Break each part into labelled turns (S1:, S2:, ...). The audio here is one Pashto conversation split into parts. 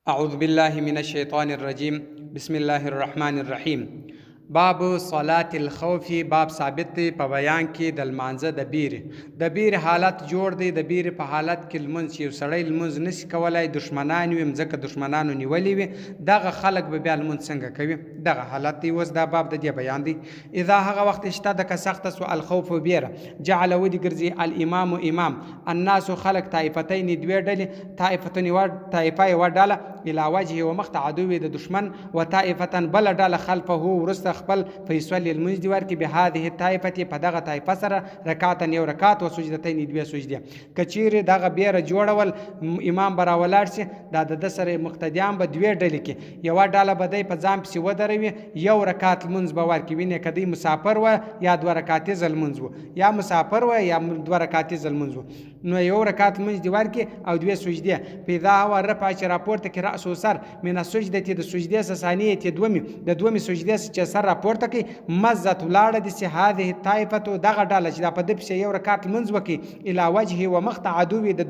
S1: أعوذ بالله من الشيطان الرجيم بسم الله الرحمن الرحیم. باب صلاة الخوف باب ثابت دی په بیان کې د لمانځه د بیر حالت جوړ دی. د بیر په حالت کې لمونځ چې یو سړی لمونځ نشي کولی، دشمنان وي، مځکه دشمنانو نیولي وي، دغه خلک به بیا لمونځ څنګه کوي؟ دغه حالت دی. اوس دا باب د دې بیان دی. اذا هغه وخت اشتد که سخته سو الخوف بیره جعل ودي ګرځي الامام امام الناس خلق طائفتین دوی ډلې، طائفتن و طائفه و ډله الى وجهه و مخ عدو د دشمن و طائفه بل ډله خلفه ورسته خپل فیصلی المنځ دی ورکي به هذه الطائفه په دغه طائفه سره رکعتن یو رکعت و سجدتین دوی سجده. کچیر دغه بیره جوړول امام برا ولاړ سي، دا د سره مقتدیان به دوی ډلې کې یو ډله به دی په ځان پسې ودروي، یو رکعت منځ به ورکي. ویني کدی مسافر و یا دوه رکعتې ځل منځ و، یا مسافر و یا دوه رکعتې ځل منځ و، نو یو رکعت منځ دی ورکي او دوی سجده. پیدا هو رفع چې راپورته کې راس او سر من السجده د سجده ثانیه ته د دومي سجده چې سر راپورته کوي مزت ولاړه د سي هذه الطائفه دغه ډله چې په دې یو رکعت منځ وکي الى وجهه و مخ عدو د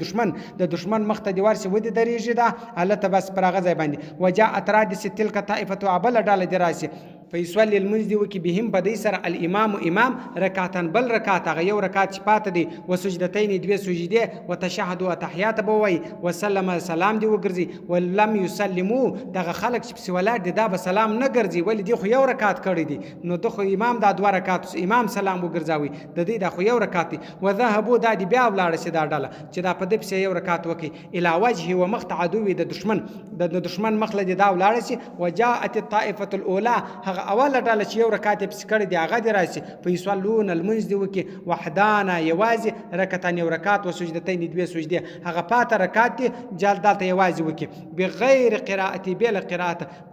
S1: دشمن مخ ته دی ورسي ودی درېږي دا حالت بس پر هغه ځای باندې وجاءت رادس تلك طائفه عبل ډله دراسي فیصلی المنځ دی وکي بهم په دې سره الامام امام رکعتن بل رکعت هغه یو رکعت چې پات دی و سجدتین دوی سجده و تشهد و تحیات بوي وسلم سلام دی وګرځي ولم يسلموا دغه خلک چې سوالات دی دا به سلام نه ګرځي ولې دی خو یو رکعت کړی دی، نو د خو امام دا دوه رکعت امام سلام وګرځاوي د دې د خو یو رکعت و ذهبوا دا دی بیا ولاړ سي دا ډله چې دا په دې یو رکعت وکي الى وجهه و مخ عدو د دشمن مخ له دا ولاړ سي. وجاءت الطائفه الاولى اوله ډله چې یو رکعت پس کړی دی هغه دی راسي فیصلون المنځ دی وکي وحدانا یوازي رکعتان یو رکعت و سجدتین دوی سجده هغه پاته رکعت دی جل دلته یوازي وکي بغیر قراءه بلا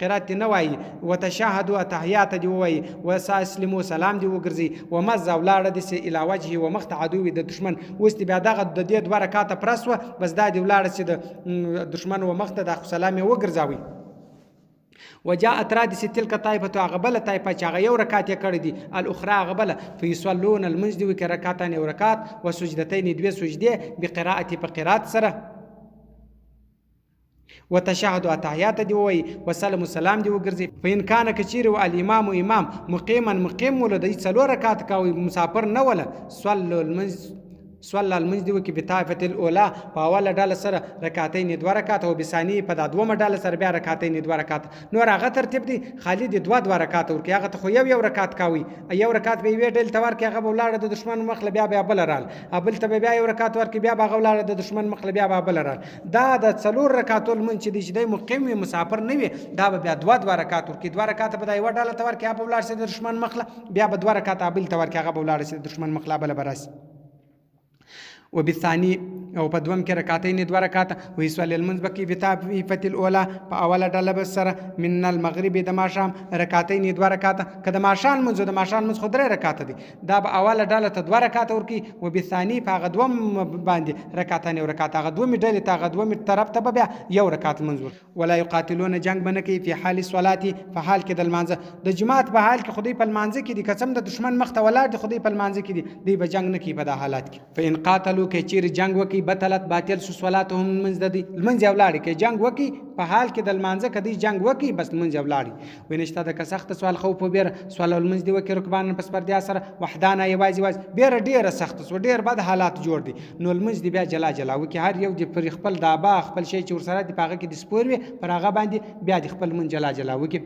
S1: قراءت نه وایي وتشهد و تحیات دی وایي وسلموا سلام دی وګرځي ومز ولاړه دی سي الى وجهه و مخ عدو د دشمن وست بیا دغه د دې دوه رکعت پرسوه بس دا دی ولاړه سي د دشمن و مخ د سلام وګرځاوي. وجاءت رادس تلك طائفه غبل طائفه چې هغه یو رکعت کړی دی الاخرى غبل فيصلون المنځ دی وکي رکعتان یو رکعت و سجدتين دوی سجده بقراءه په قرات سره وتشهد و تحیات دی وای وسلم سلام دی وګرځي. فین کان کچیر و الامام امام مقیم ولدی څلور رکعت کوي مسافر نه ولا صلى المنځ دی وکي بطائفه الاولى په اوله ډله سره رکعتین دوه رکعت او بثانی په د دومه ډله سره بیا رکعتین دوه رکعت. نور هغه ترتیب دی خالد دوه رکعت ورکي هغه ته خو یو رکعت کوي یو رکعت به وی ډل تور کې هغه ولاړه د دشمن مخله بیا بل رال ابل ته بیا یو رکعت ورکي بیا ولاړه د دشمن مخله بیا بل رال. دا د څلور رکعات المنځ چې دی مقیم مسافر نه وي دا بیا دوه رکعت ورکي دوه رکعت به یو ډله تور کې هغه ولاړ سي د دشمن مخله بیا به دوه رکعت ابل تور کې هغه ولاړ سي د دشمن مخله بل براسي. وبالثاني او په دوم کې رکعتین دوه رکعات ويصلي المنځ بکی بطائفه الاولى په اوله ډله بسره من المغرب د ماښام رکعتین دوه رکعات کده ماښام منځ خو درې رکعات دي دا په اوله ډله ته دوه رکعات ورکی وبالثاني په هغه دوم باندې رکعتین او رکعات هغه دوم ډله ته هغه دوم طرف ته بیا یو رکعت منځ ولا يقاتلون جنگ بنکي په حال صلاتي په حال کې د المانځه د جماعت په حال کې خدای په المانځه کې دي قسم د دشمن مخ ته ولاړ خدای په المانځه کې دي به جنگ نه کوي په د حالات کې. فإن قاتلوا کې چیر جنگ وکي بطلت باطل سو صلاتهم منځ دي المنځ ولاړي کې جنگ وکي په حال کې د المانځه کدي جنگ وکي بس منځ ولاړي. وینشته د سخت سوال خوف بیر سوال المنځ دی وکي رکبان پس پر دي سره وحدانا یواز بیر ډیر سخت سو ډیر بد حالات جوړ دي نو المنځ دی بیا جلا وکي هر یو د پر خپل دابا خپل شی چې ور سره دی پاغه کې د سپور وي پر هغه باندې بیا د خپل منځ جلا وکي.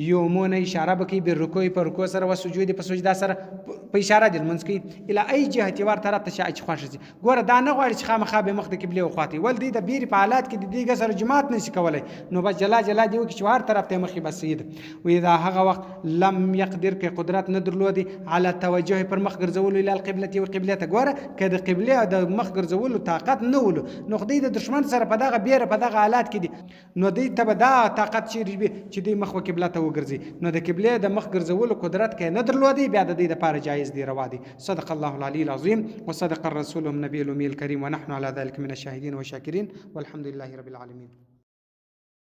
S1: یومون اشاره بکی بر رکوع پر رکوع سره و سجود په سجدا سره په اشاره د المنځ کې اله ای جهه ور طرف ته شای خوښ شي ګوره دا نه غواړي چې خامخا به مخ د قبله او خاطي ول دي د بیر په حالات کې د دې سره جماعت نشي کولای نو بس جلا دی چې هر طرف ته مخې بس سید. و اذا هغه وخت لم يقدر کې قدرت نه درلودي على توجه پر مخ ګرځول ال القبله او قبله ته ګوره کې د قبله د مخ ګرځول طاقت نه ولو نو خدای د دشمن سره په دغه بیر په دغه حالات کې دي نو دې ته دا طاقت چې د مخ قبله ته وګرځي نو د قبله د مخ ګرځول قدرت کې نه درلودي بیا د دې لپاره جایز دی روا دي. صدق الله العلي العظيم وصدق الرسول النبي الأمي الكريم ونحن على ذلك من الشاهدين والشاكرين والحمد لله رب العالمين.